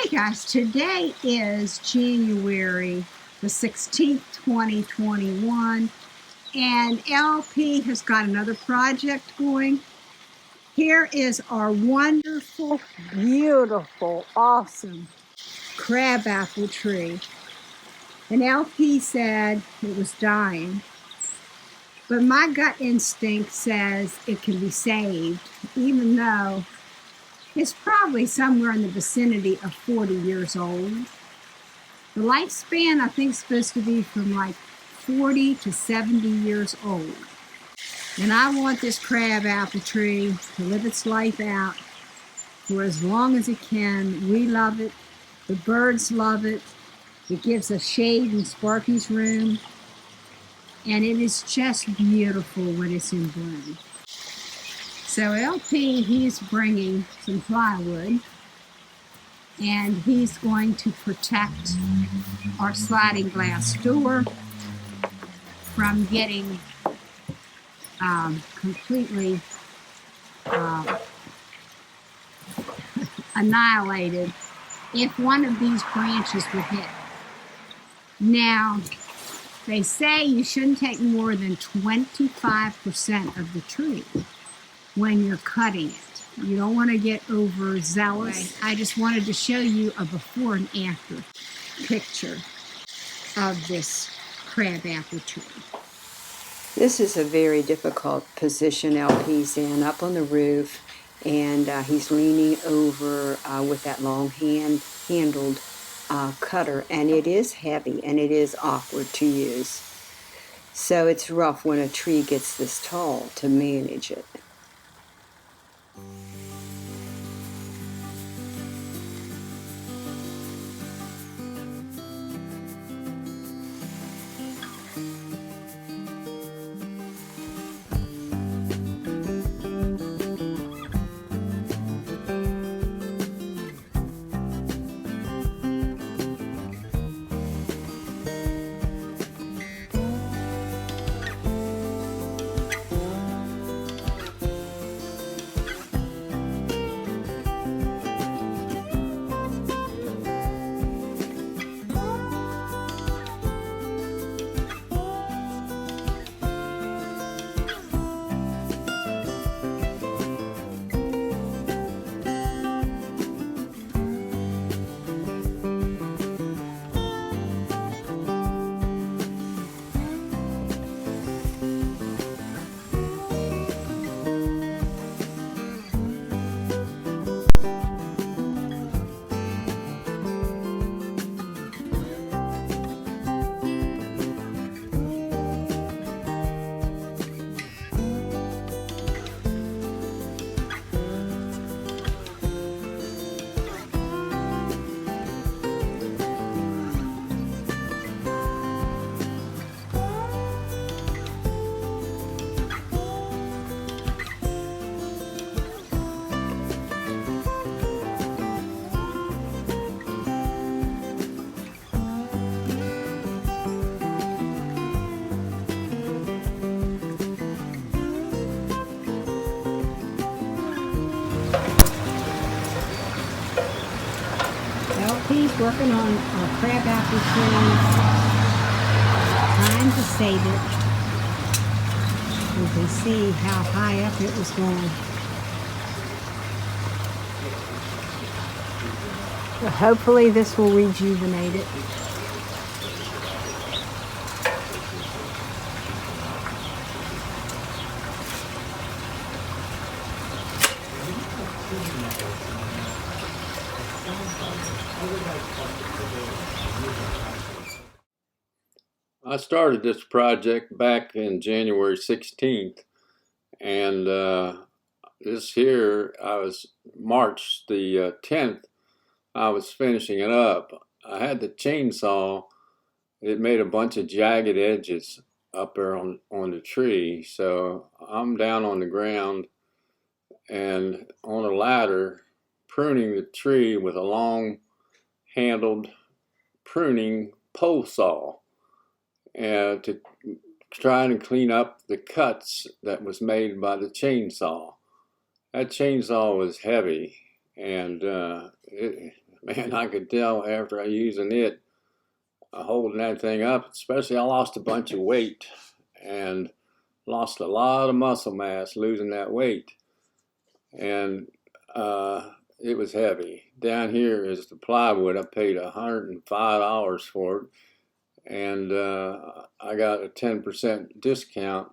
Hey guys, today is January the 16th, 2021, and LP has got another project going. Here is our wonderful, beautiful, awesome crabapple tree. And LP said it was dying, but my gut instinct says it can be saved, even though it's probably somewhere in the vicinity of 40 years old. The lifespan, I think, is supposed to be from like 40 to 70 years old. And I want this crabapple tree to live its life out for as long as it can. We love it. The birds love it. It gives us shade in Sparky's room. And it is just beautiful when it's in bloom. So LP, he's bringing some plywood. And he's going to protect our sliding glass door from getting completely annihilated if one of these branches would hit. Now, they say you shouldn't take more than 25% of the tree when you're cutting it. You don't want to get overzealous. I just wanted to show you a before and after picture of this crabapple tree. This is a very difficult position LP's in, up on the roof, and he's leaning over with that long handled cutter, and it is heavy and it is awkward to use. So it's rough when a tree gets this tall to manage it. LP's working on our crabapple tree. Trying to save it. You can see how high up it was going. So hopefully this will rejuvenate it. I started this project back in January 16th, and this here, I was March the 10th, I was finishing it up. I had the chainsaw. It made a bunch of jagged edges up there on the tree, so I'm down on the ground and on a ladder pruning the tree with a long handled pruning pole saw. And to try to clean up the cuts that was made by the chainsaw. That chainsaw was heavy, and man, I could tell after using it, holding that thing up, especially I lost a bunch of weight and lost a lot of muscle mass losing that weight. And it was heavy. Down here is the plywood. I paid $105 for it, and I got a 10% discount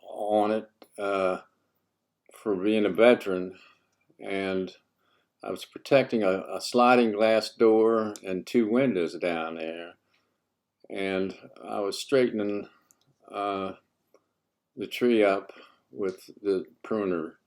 on it for being a veteran. And I was protecting a sliding glass door and 2 windows down there. And I was straightening the tree up with the pruner.